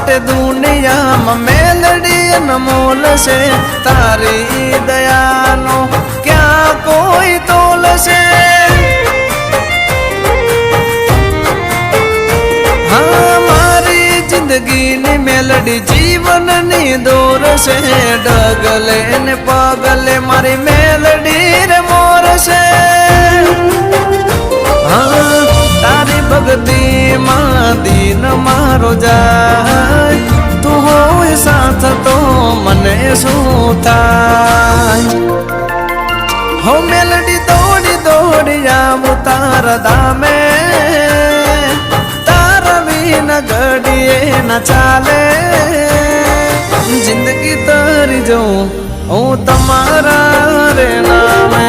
માટે દુનિયામાં મેલડી અનમોલ છે તારી દયાનો ક્યાં કોઈ તોલ છે હા મારી જિંદગીની મેલડી જીવનની દોર છે ડગલે ને પગલે મારી મેલડી રે મોર છે હા તારી ભક્તિમાં દિન મારો જાય તું હોય સાથ તો મને શું થાય હો મેલડી દોડી દોડી આવું તારા ધામે તારા વિના ઘડીએ ન ચાલે જિંદગી તારી જોઉં હું તમારા રે નામે